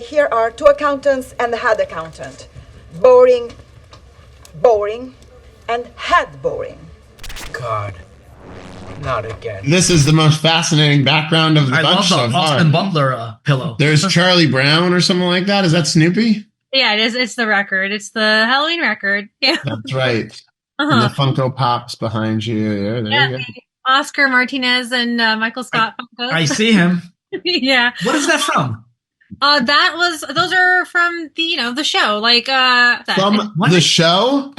here are two accountants and the head accountant. Boring, and head boring. God, not again. This is the most fascinating background of the bunch so far. I love the Austin Butler pillow. There's Charlie Brown or something like that. Is that Snoopy? Yeah, it is. It's the record. It's the Halloween record. Yeah, that's right. And the Funko Pops behind you. There you go. Oscar Martinez and Michael Scott Funkos. I see him. Yeah. What is that from? Those are from the show. Like from the show?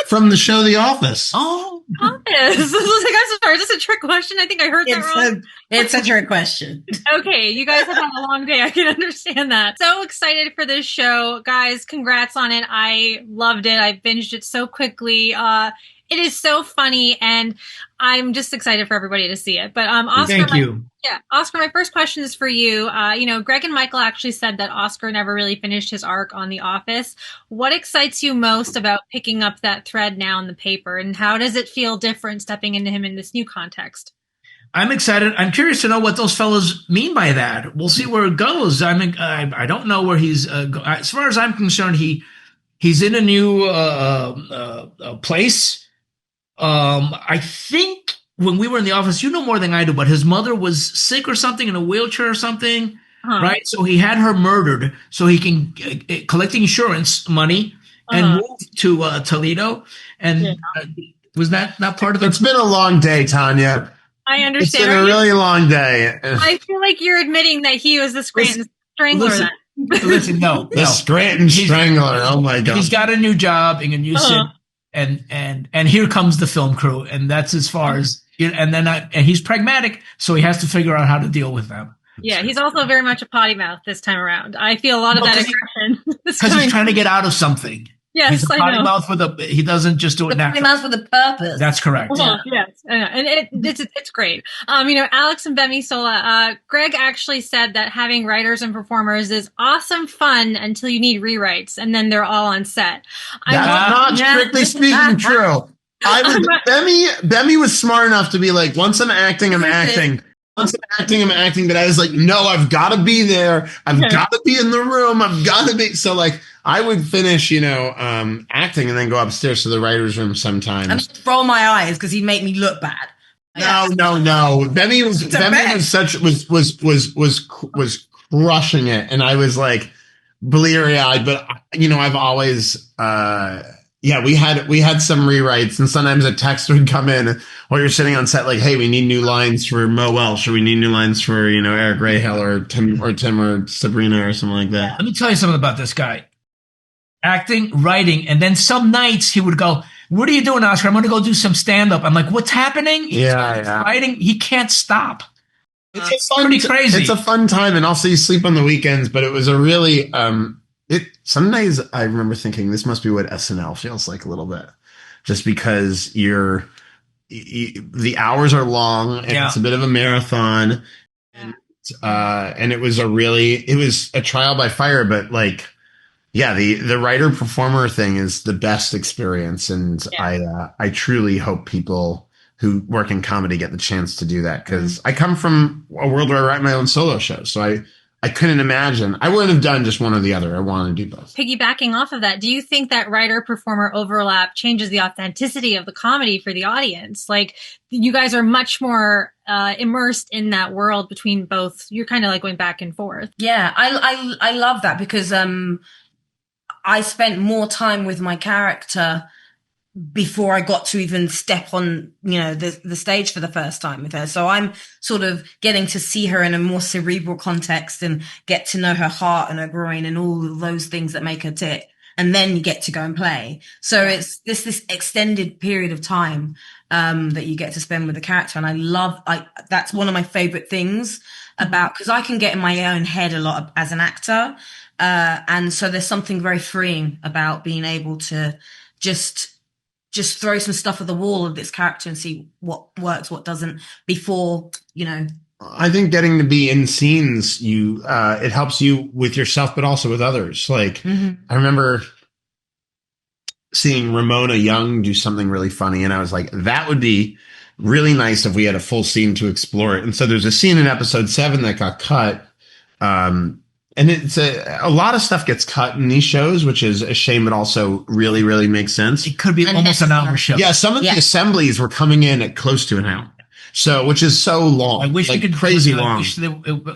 From the show The Office. Oh, Office. I'm sorry, is this a trick question? I think I heard that wrong. It's a trick question. Okay, you guys have had a long day. I can understand that. So excited for this show. Guys, congrats on it. I loved it. I binged it so quickly. It is so funny, and I'm just excited for everybody to see it. But Oscar, thank you. Yeah, Oscar, my first question is for you. Greg and Michael actually said that Oscar never really finished his arc on The Office. What excites you most about picking up that thread now in the paper, and how does it feel different stepping into him in this new context? I'm excited. I'm curious to know what those fellows mean by that. We'll see where it goes. I don't know where he's. As far as I'm concerned, he's in a new place. I think when we were in the office, you know more than I do, but his mother was sick or something, in a wheelchair or something, right? So he had her murdered so he can collect insurance money and move to Toledo. And was that not part of it? It's been a long day, Tanya. I understand. It's been a really long day. I feel like you're admitting that he was the Scranton Strangler. Listen, no. The Scranton Strangler. Oh my God. He's got a new job in a new city. And here comes the film crew, and that's as far as. And he's pragmatic, so he has to figure out how to deal with them. Yeah, he's also very much a potty mouth this time around. I feel a lot of that aggression. Because he's trying to get out of something. Yes, he's a potty mouth he doesn't just do it naturally. Potty mouth with a purpose. That's correct. Yes, and it's great. Alex and Bemi Sola, Greg actually said that having writers and performers is awesome fun until you need rewrites, and then they're all on set. That's not strictly speaking true. Bemi was smart enough to be like, once I'm acting, I'm acting. Once I'm acting, but I was like, no, I've got to be there. I've got to be in the room. I've got to be. So like, I would finish, acting and then go upstairs to the writer's room sometimes. And roll my eyes because he'd make me look bad. No. Bemi was crushing it, and I was like bleary eyed. But I've always. We had some rewrites, and sometimes a text would come in while you're sitting on set, like, "Hey, we need new lines for Mo Welsh, or we need new lines for Eric Rahal or Tim or Sabrina or something like that." Let me tell you something about this guy: acting, writing, and then some nights he would go, "What are you doing, Oscar? I'm going to go do some stand up." I'm like, "What's happening?" Yeah. Writing, he can't stop. It's pretty crazy. It's a fun time, and also you sleep on the weekends. But it was a really some days I remember thinking this must be what SNL feels like a little bit, just because the hours are long and it's a bit of a marathon, and it was a trial by fire. But like, the writer performer thing is the best experience, and I truly hope people who work in comedy get the chance to do that, because I come from a world where I write my own solo show, so I couldn't imagine. I wouldn't have done just one or the other. I wanted to do both. Piggybacking off of that, do you think that writer-performer overlap changes the authenticity of the comedy for the audience? Like, you guys are much more immersed in that world between both. You're kind of like going back and forth. Yeah, I love that because I spent more time with my character before I got to even step on, the stage for the first time with her. So I'm sort of getting to see her in a more cerebral context and get to know her heart and her groin and all of those things that make her tick. And then you get to go and play. So it's this extended period of time, that you get to spend with the character. And that's one of my favorite things about, because I can get in my own head a lot as an actor. And so there's something very freeing about being able to just throw some stuff at the wall of this character and see what works, what doesn't, before, I think getting to be in scenes, it helps you with yourself, but also with others. Like, I remember seeing Ramona Young do something really funny, and I was like, that would be really nice if we had a full scene to explore it. And so there's a scene in episode 7 that got cut, And it's a lot of stuff gets cut in these shows, which is a shame, but also really, really makes sense. It could be almost an hour show. Yeah, some of the assemblies were coming in at close to an hour. So, which is so long. I wish like we could crazy long.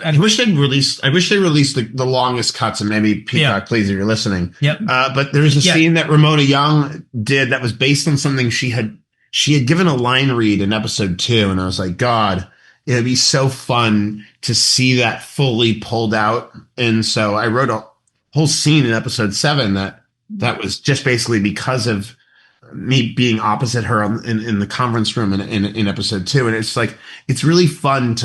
I wish they released the longest cuts, and maybe Peacock, please, if you're listening. Yep. But there's a scene that Ramona Young did that was based on something she had given a line read in episode 2, and I was like, God, it'd be so fun to see that fully pulled out. And so I wrote a whole scene in episode 7 that was just basically because of me being opposite her in the conference room in episode 2. And it's like, it's really fun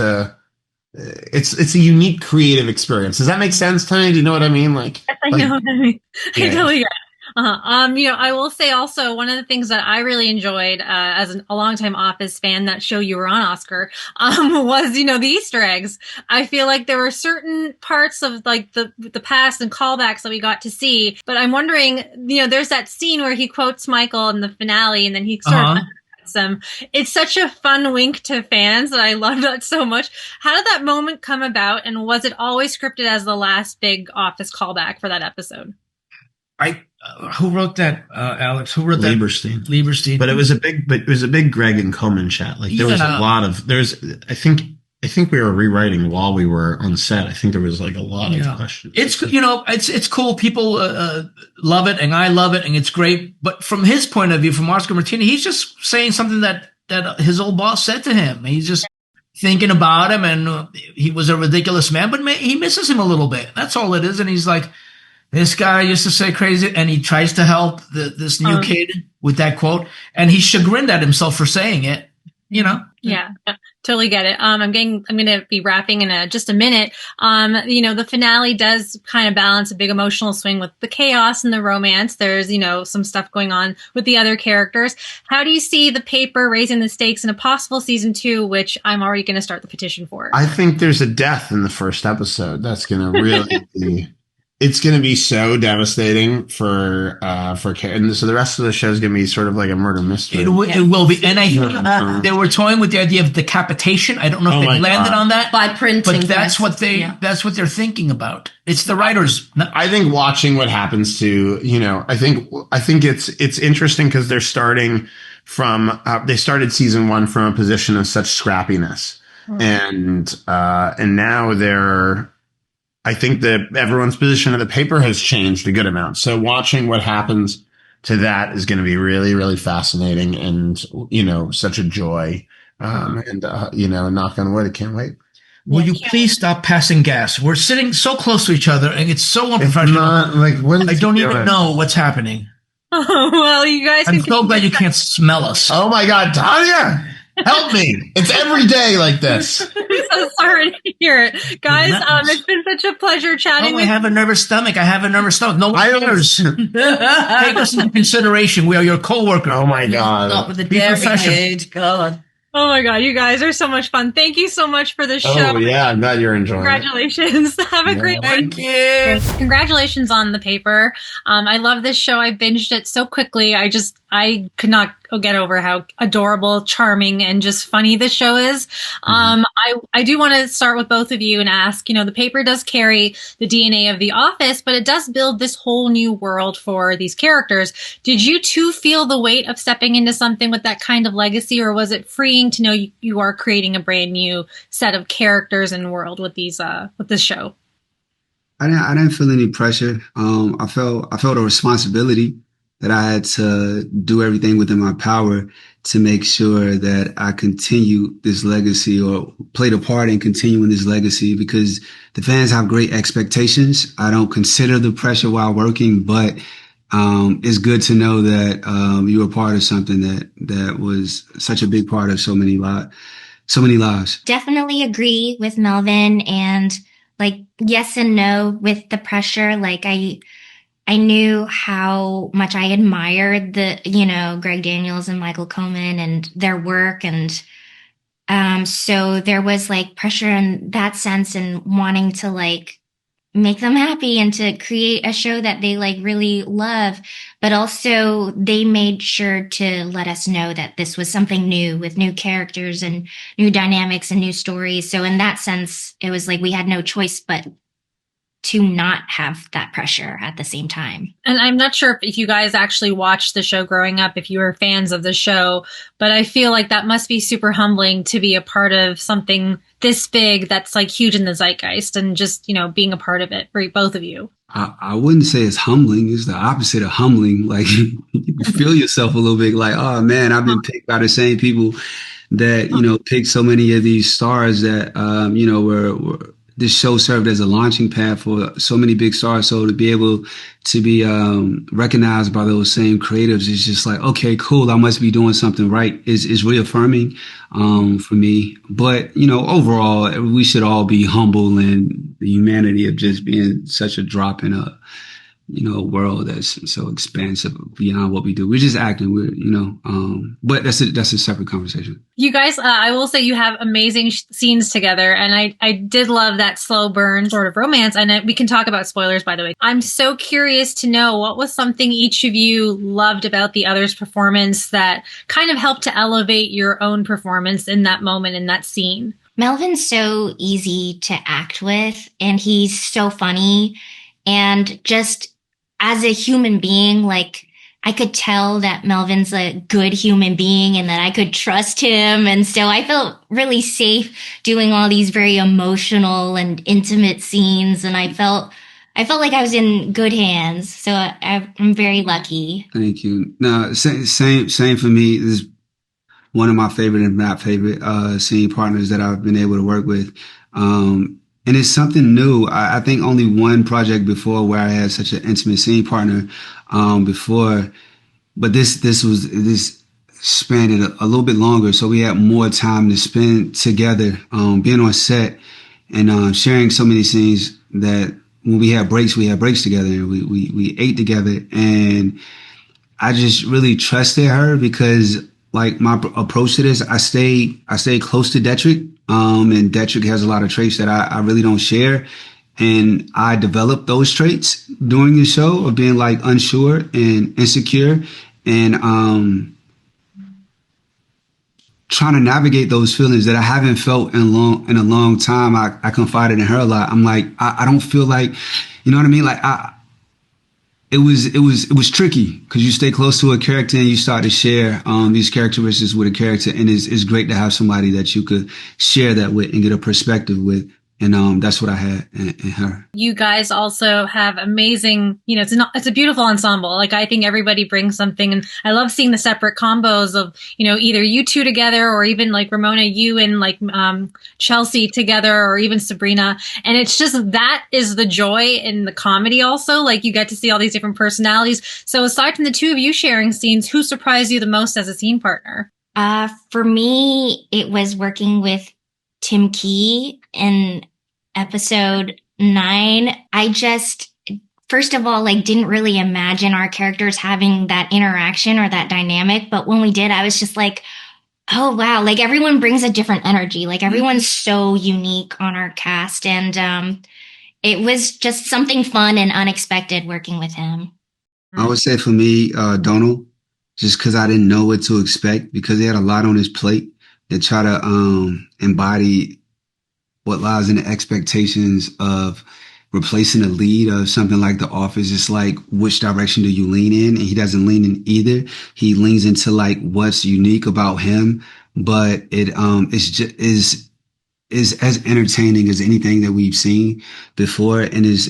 it's a unique creative experience. Does that make sense, Tony? Do you know what I mean? I know what I mean. I totally get it. I will say also one of the things that I really enjoyed as a longtime Office fan, that show you were on, Oscar, was the Easter eggs. I feel like there were certain parts of the past and callbacks that we got to see, but I'm wondering, there's that scene where he quotes Michael in the finale, and then he sort of them. It's such a fun wink to fans that I love that so much. How did that moment come about, and was it always scripted as the last big Office callback for that episode? Who wrote that, Alex? Who wrote that? Lieberstein. But it was a big Greg and Koman chat. There was a lot of I think we were rewriting while we were on set. I think there was a lot of questions. It's cool. People love it, and I love it, and it's great. But from his point of view, from Oscar Martini, he's just saying something that his old boss said to him. He's just thinking about him, and he was a ridiculous man, but he misses him a little bit. That's all it is. And he's like, this guy used to say crazy, and he tries to help this new kid with that quote, and he's chagrined at himself for saying it. Yeah, totally get it. I'm going to be wrapping in just a minute. The finale does kind of balance a big emotional swing with the chaos and the romance. There's, some stuff going on with the other characters. How do you see the paper raising the stakes in a possible season 2, which I'm already going to start the petition for? I think there's a death in the first episode. That's going to really be... It's going to be so devastating for and so the rest of the show is going to be sort of like a murder mystery. It will be, and I think they were toying with the idea of decapitation. I don't know if they landed on that by printing, but that's what they're thinking about. It's the writers. I think watching what happens to I think it's interesting because they're starting from they started season 1 from a position of such scrappiness, and now they're. I think that everyone's position of the paper has changed a good amount. So watching what happens to that is going to be really, really fascinating and, such a joy. Knock on wood, I can't wait. Will you please stop passing gas? We're sitting so close to each other, and it's so unprofessional. I don't even know what's happening. Oh, well, you guys. I'm so glad you can't smell us. Oh my God, Tanya! Help me! It's every day like this. I'm so sorry to hear it, guys. It's been such a pleasure chatting. I have a nervous stomach. No one cares. Take us into consideration. We are your co-worker. Oh my God! Stop with the dairy, God. Oh my God, you guys are so much fun. Thank you so much for the show. Oh yeah, I'm glad you're enjoying Congratulations. it. Have a great one. Thank you. Congratulations on the paper. I love this show. I binged it so quickly. I could not get over how adorable, charming, and just funny this show is. I do want to start with both of you and ask, the paper does carry the DNA of The Office, but it does build this whole new world for these characters. Did you too feel the weight of stepping into something with that kind of legacy, or was it freeing to know you are creating a brand new set of characters and world with this show? I didn't feel any pressure. I felt a responsibility that I had to do everything within my power to make sure that I continue this legacy, or played a part in continuing this legacy, because the fans have great expectations. I don't consider the pressure while working, but it's good to know that you were part of something that was such a big part of so many lives. Definitely agree with Melvin, and yes and no with the pressure. I knew how much I admired Greg Daniels and Michael Koman and their work. And so there was pressure in that sense, and wanting to make them happy and to create a show that they really love. But also they made sure to let us know that this was something new with new characters and new dynamics and new stories. So in that sense, it was we had no choice but to not have that pressure at the same time. And I'm not sure if you guys actually watched the show growing up, if you were fans of the show, but I feel like that must be super humbling to be a part of something this big that's like huge in the zeitgeist and just, being a part of it for both of you. I wouldn't say it's humbling. It's the opposite of humbling. Like you feel yourself a little bit like, oh man, I've been picked by the same people that, picked so many of these stars that, were this show served as a launching pad for so many big stars. So to be able to be recognized by those same creatives is just like, okay, cool. I must be doing something right. Is reaffirming for me. But overall, we should all be humble in the humanity of just being such a drop in a world that's so expansive beyond what we do. We're just acting. But that's a separate conversation. You guys, I will say you have amazing scenes together, and I did love that slow burn sort of romance. And we can talk about spoilers, by the way. I'm so curious to know what was something each of you loved about the other's performance that kind of helped to elevate your own performance in that moment, in that scene. Melvin's so easy to act with, and he's so funny, and just as a human being, like I could tell that Melvin's a good human being and that I could trust him. And so I felt really safe doing all these very emotional and intimate scenes. And I felt like I was in good hands. So I'm very lucky. Thank you. No, same for me. This is one of my favorite and not favorite scene partners that I've been able to work with. And it's something new. I think only one project before where I had such an intimate scene partner before, but this spanned it a little bit longer. So we had more time to spend together, being on set and sharing so many scenes that when we had breaks together and we ate together. And I just really trusted her because like my approach to this, I stay close to Detrick. And Detrick has a lot of traits that I really don't share. And I developed those traits during the show of being like unsure and insecure and trying to navigate those feelings that I haven't felt in a long time. I confided in her a lot. I'm like, I don't feel like, you know what I mean? Like it was tricky because you stay close to a character and you start to share these characteristics with a character, and it's great to have somebody that you could share that with and get a perspective with. And that's what I had in her. You guys also have amazing, it's a beautiful ensemble. Like I think everybody brings something, and I love seeing the separate combos of, either you two together or even like Ramona, you and like Chelsea together, or even Sabrina. And it's just, that is the joy in the comedy also. Like you get to see all these different personalities. So aside from the two of you sharing scenes, who surprised you the most as a scene partner? For me, it was working with Tim Key in episode 9. I just, first of all, like didn't really imagine our characters having that interaction or that dynamic. But when we did, I was just like, oh wow, like everyone brings a different energy. Like everyone's so unique on our cast. And it was just something fun and unexpected working with him. I would say for me, Donald, just because I didn't know what to expect, because he had a lot on his plate to try to embody what lies in the expectations of replacing the lead of something like The Office. It's like, which direction do you lean in? And he doesn't lean in either. He leans into like what's unique about him, but it is as entertaining as anything that we've seen before, and is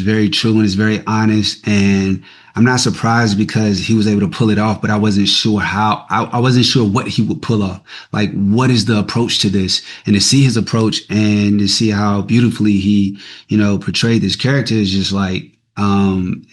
very true and is very honest. And I'm not surprised because he was able to pull it off, but I wasn't sure how. I wasn't sure what he would pull off. Like, what is the approach to this? And to see his approach and to see how beautifully he, portrayed this character is just like,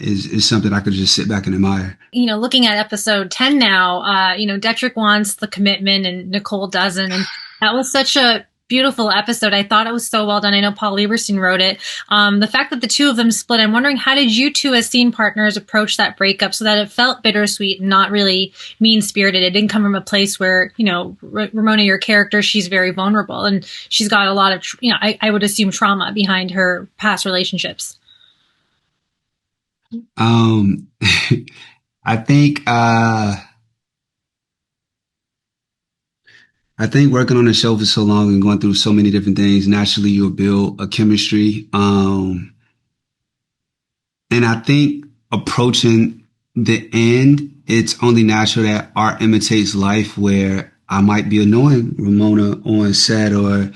is something I could just sit back and admire. Looking at episode 10 now, Detrick wants the commitment and Nicole doesn't. And that was such a beautiful episode. I thought it was so well done. I know Paul Lieberstein wrote it. The fact that the two of them split, I'm wondering, how did you two as scene partners approach that breakup so that it felt bittersweet and not really mean-spirited? It didn't come from a place where, Ramona, your character, she's very vulnerable and she's got a lot of, I would assume trauma behind her past relationships. I think working on the show for so long and going through so many different things, naturally you'll build a chemistry. And I think approaching the end, it's only natural that art imitates life, where I might be annoying Ramona on set, or,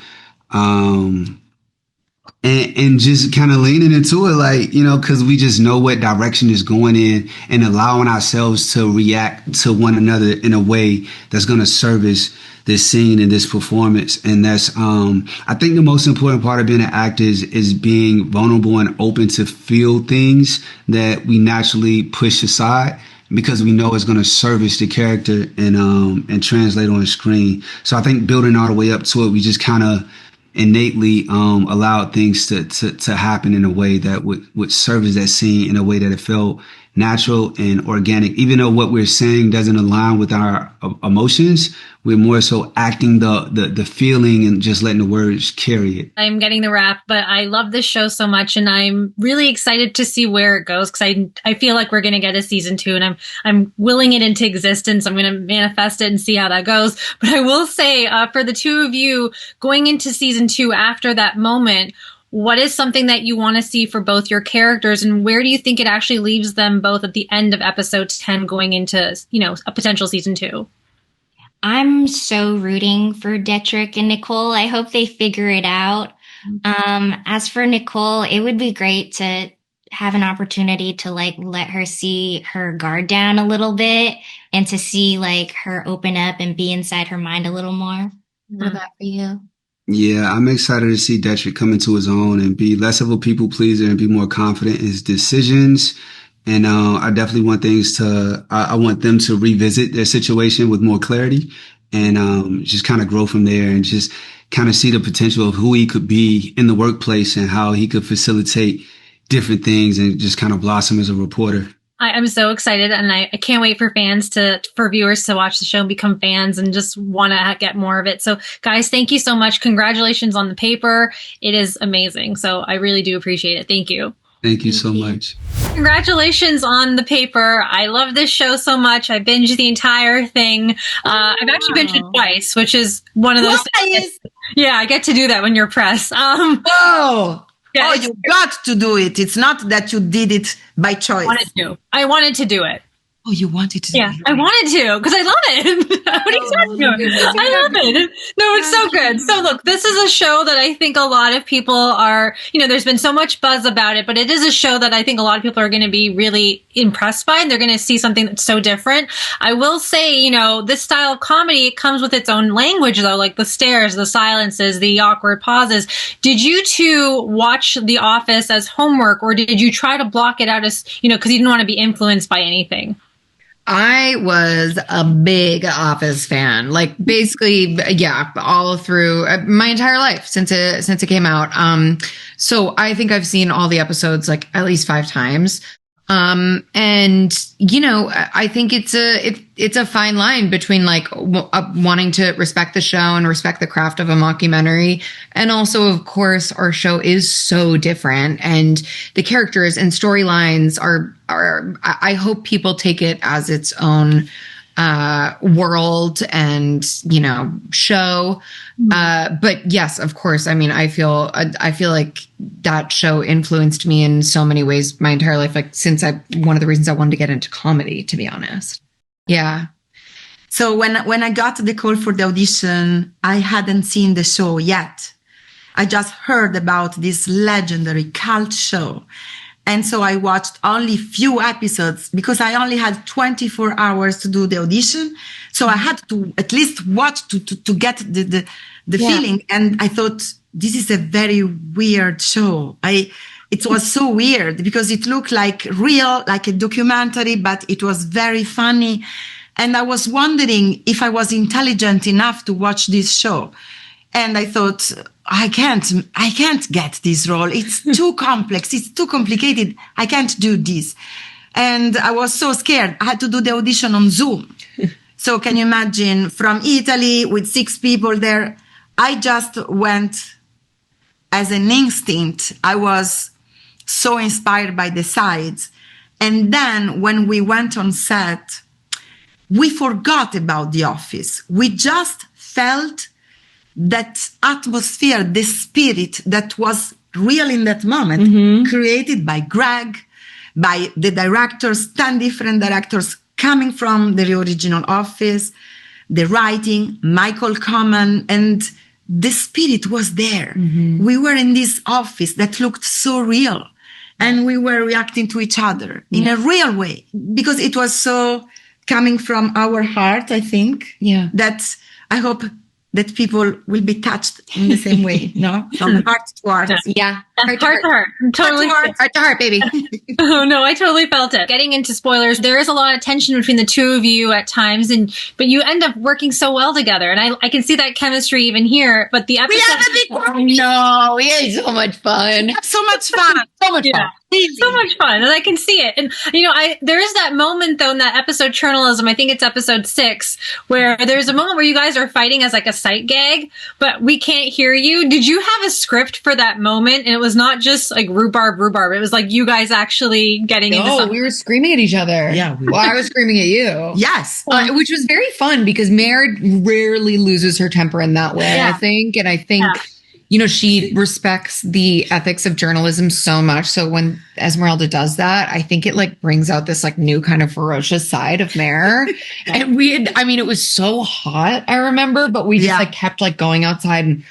and just kind of leaning into it, like, cause we just know what direction is going in, and allowing ourselves to react to one another in a way that's going to service this scene and this performance. And that's, I think the most important part of being an actor is being vulnerable and open to feel things that we naturally push aside, because we know it's going to service the character and translate on the screen. So I think building all the way up to it, we just kind of innately allowed things to happen in a way that would service that scene in a way that it felt natural and organic. Even though what we're saying doesn't align with our emotions, we're more so acting the feeling and just letting the words carry it. I'm getting the rap, but I love this show so much, and I'm really excited to see where it goes, because I feel like we're going to get a season 2, and I'm willing it into existence. I'm going to manifest it and see how that goes. But I will say, for the two of you going into season 2 after that moment, what is something that you want to see for both your characters, and where do you think it actually leaves them both at the end of episode 10 going into, a potential season 2? I'm so rooting for Detrick and Nicole. I hope they figure it out. As for Nicole, it would be great to have an opportunity to let her see her guard down a little bit, and to see her open up and be inside her mind a little more. What about for you? Yeah, I'm excited to see Detrick come into his own and be less of a people pleaser and be more confident in his decisions. And I definitely want I want them to revisit their situation with more clarity, and just kind of grow from there, and just kind of see the potential of who he could be in the workplace and how he could facilitate different things and just kind of blossom as a reporter. I'm so excited, and I can't wait for viewers to watch the show and become fans and just want to get more of it. So guys, thank you so much. Congratulations on the paper. It is amazing. So I really do appreciate it. Thank you. Thank you so much. Congratulations on the paper. I love this show so much. I binged the entire thing. I've actually binged it twice, which is one of those things. Yeah, I get to do that when you're press. Yeah, you got to do it. It's not that you did it by choice. I wanted to do it. Oh, you wanted to do it? Yeah, I wanted to, because I love it. What are you talking about? I love it. No, it's so good. So look, this is a show that I think a lot of people are, there's been so much buzz about it, but it is a show that I think a lot of people are going to be really impressed by, and they're going to see something that's so different. I will say, this style of comedy, it comes with its own language, though, like the stares, the silences, the awkward pauses. Did you two watch The Office as homework, or did you try to block it out as, because you didn't want to be influenced by anything? I was a big Office fan, basically, all through my entire life since it came out. So I think I've seen all the episodes at least 5 times. And I think it's a fine line between wanting to respect the show and respect the craft of a mockumentary. And also, of course, our show is so different, and the characters and storylines are, I hope people take it as its own world and, show. But yes, of course. I mean, I feel like that show influenced me in so many ways my entire life. One of the reasons I wanted to get into comedy, to be honest. Yeah. So when I got the call for the audition, I hadn't seen the show yet. I just heard about this legendary cult show. And so I watched only few episodes because I only had 24 hours to do the audition. So I had to at least watch to get the feeling. And I thought, this is a very weird show. It was so weird because it looked like a documentary, but it was very funny. And I was wondering if I was intelligent enough to watch this show. And I thought, I can't get this role. It's too complex. It's too complicated. I can't do this. And I was so scared. I had to do the audition on Zoom. So can you imagine, from Italy with 6 people there? I just went as an instinct. I was so inspired by the sides. And then when we went on set, we forgot about The Office. We just felt that atmosphere, the spirit that was real in that moment, created by Greg, by the directors, 10 different directors coming from the original office, the writing, Michael Koman, and the spirit was there. We were in this office that looked so real, and we were reacting to each other in a real way, because it was so coming from our heart, I think. Yeah. That I hope that people will be touched in the same way, no? From heart to heart. Yeah. Heart to heart. Totally. Heart to heart, baby. Oh no, I totally felt it. Getting into spoilers, there is a lot of tension between the two of you at times, but you end up working so well together, and I can see that chemistry even here. But the episode, We have a big one. No, we had so much fun. So much fun. So much fun. So much fun, and I can see it. And there is that moment though in that episode Journalism, I think it's episode 6, where there's a moment where you guys are fighting as like a sight gag, but we can't hear you. Did you have a script for that moment? And it was not just like rhubarb. It was like you guys actually getting into something. We were screaming at each other. Yeah. Well, I was screaming at you. Yes. Which was very fun because Mare rarely loses her temper in that way, I think. And I think, she respects the ethics of journalism so much. So when Esmeralda does that, I think it like brings out this like new kind of ferocious side of Mare. And it was so hot, I remember, but we just like kept like going outside and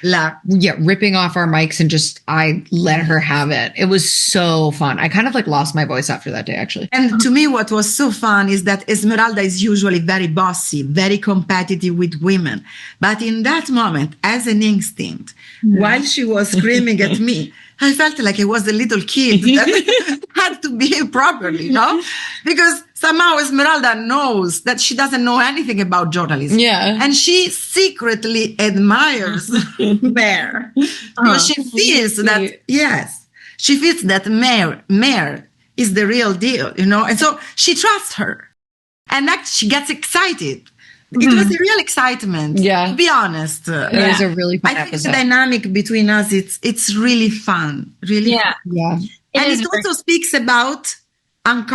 ripping off our mics and I let her have it. It was so fun. I kind of like lost my voice after that day, actually. And to me, what was so fun is that Esmeralda is usually very bossy, very competitive with women. But in that moment, as an instinct, while she was screaming at me, I felt like I was a little kid that had to behave properly, because somehow Esmeralda knows that she doesn't know anything about journalism. Yeah. And she secretly admires Mare. Because she feels that Mare is the real deal, and so she trusts her. And she gets excited. It was a real excitement. Yeah. To be honest. It was a really fun episode. I think the dynamic between us, it's really fun. Really fun. Yeah. And it also speaks about,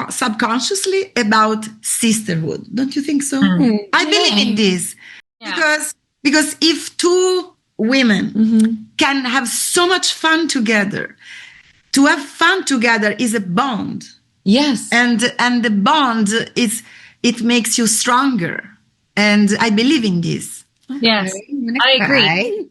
subconsciously, about sisterhood. Don't you think so? I believe in this. Yeah. Because if two women can have so much fun together, to have fun together is a bond. Yes. And the bond it makes you stronger. And I believe in this. Yes, I agree.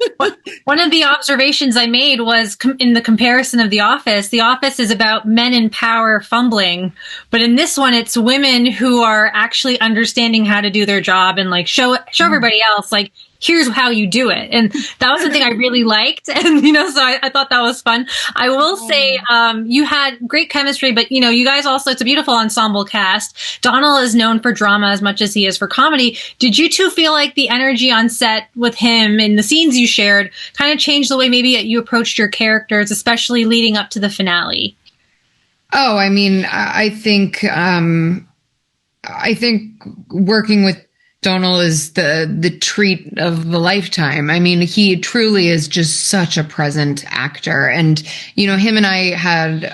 One of the observations I made was in the comparison of The Office. The Office is about men in power fumbling, but in this one, it's women who are actually understanding how to do their job and like show everybody else, like, here's how you do it. And that was something I really liked. And, so I thought that was fun. I will say, you had great chemistry, but, you guys also, it's a beautiful ensemble cast. Donald is known for drama as much as he is for comedy. Did you two feel like the energy on set with him and the scenes you shared kind of changed the way maybe you approached your characters, especially leading up to the finale? Oh, I mean, I think working with Donald is the treat of a lifetime. I mean, he truly is just such a present actor. And, him and I had,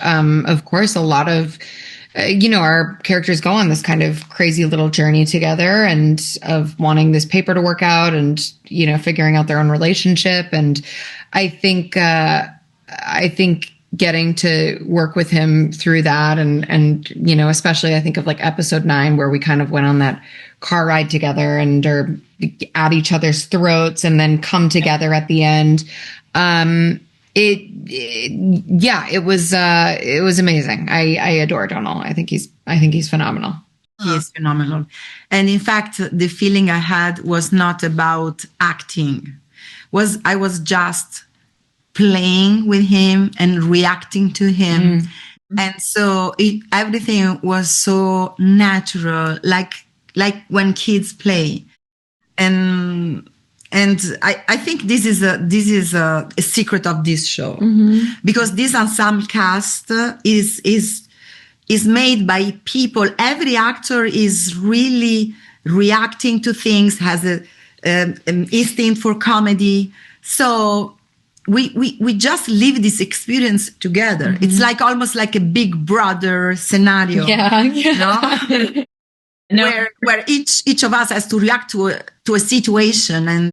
of course, a lot of, our characters go on this kind of crazy little journey together and of wanting this paper to work out and, figuring out their own relationship. And I think getting to work with him through that and, especially I think of like episode 9 where we kind of went on that car ride together and are at each other's throats and then come together at the end. It was amazing. I adore Donald. I think he's phenomenal. He is phenomenal. And in fact, the feeling I had was not about acting. I was just playing with him and reacting to him. And so everything was so natural, like when kids play. And I think this is a secret of this show, because this ensemble cast is made by people. Every actor is really reacting to things, has an instinct for comedy. So we just live this experience together. It's like almost like a Big Brother scenario. Where each of us has to react to a situation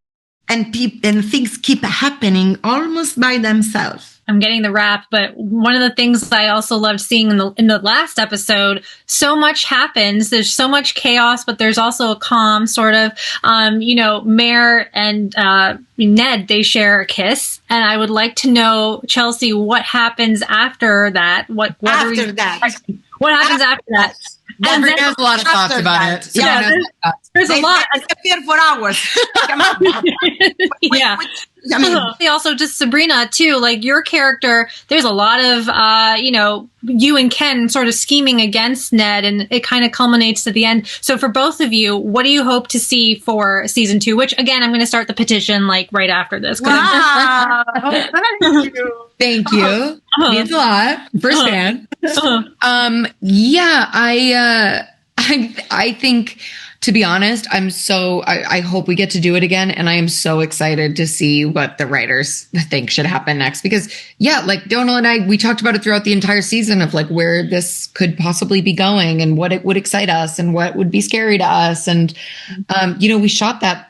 and things keep happening almost by themselves. I'm getting the rap, but one of the things I also loved seeing in the last episode, so much happens. There's so much chaos, but there's also a calm sort of. Mare and Ned, they share a kiss, and I would like to know, Chelsea, what happens after that? What happens after that? Sabrina has a lot of thoughts about it. Yeah, there's a lot. I disappeared for hours. Come on. Yeah. Also, just Sabrina too. Like your character, there's a lot of you and Ken sort of scheming against Ned, and it kind of culminates at the end. So for both of you, what do you hope to see for season 2? Which again, I'm going to start the petition like right after this. Wow. Thank you. Means a lot. First fan. I think, to be honest, I hope we get to do it again. And I am so excited to see what the writers think should happen next. Because like Donal and I, we talked about it throughout the entire season of like where this could possibly be going and what it would excite us and what would be scary to us. And, we shot that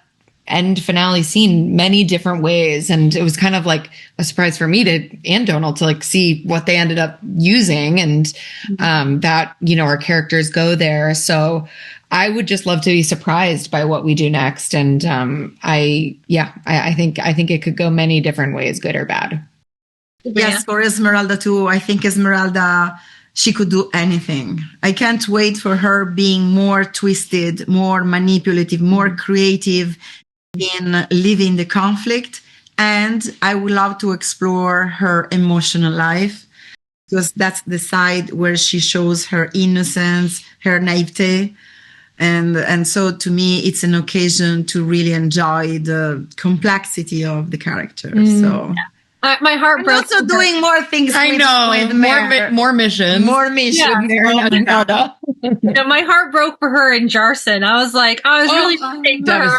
end finale scene many different ways. And it was kind of like a surprise for me and Donal to like see what they ended up using and, that, our characters go there. So I would just love to be surprised by what we do next. And, I think it could go many different ways, good or bad. Yes, for Esmeralda too. I think Esmeralda, she could do anything. I can't wait for her being more twisted, more manipulative, more creative in living the conflict. And I would love to explore her emotional life, because that's the side where she shows her innocence, her naivete. And so to me, it's an occasion to really enjoy the complexity of the character. So my heart broke. Also doing more things. I know, more missions. More missions. My heart broke for her in Jarson. I was really rooting for her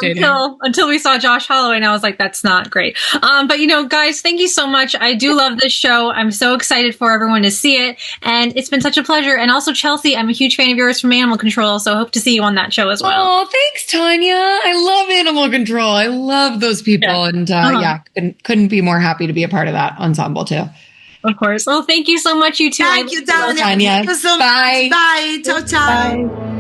until we saw Josh Holloway, and I was like, that's not great. But guys, thank you so much. I do love this show. I'm so excited for everyone to see it, and it's been such a pleasure. And also, Chelsea, I'm a huge fan of yours from Animal Control, so hope to see you on that show as well. Oh, thanks, Tanya. I love Animal Control. I love those people, and couldn't be more happy to be a part of that ensemble too. Of course. Well, thank you so much, you two. Thank you, Tanya. Tanya. Thank you so much. Bye. Ciao, ciao. Bye.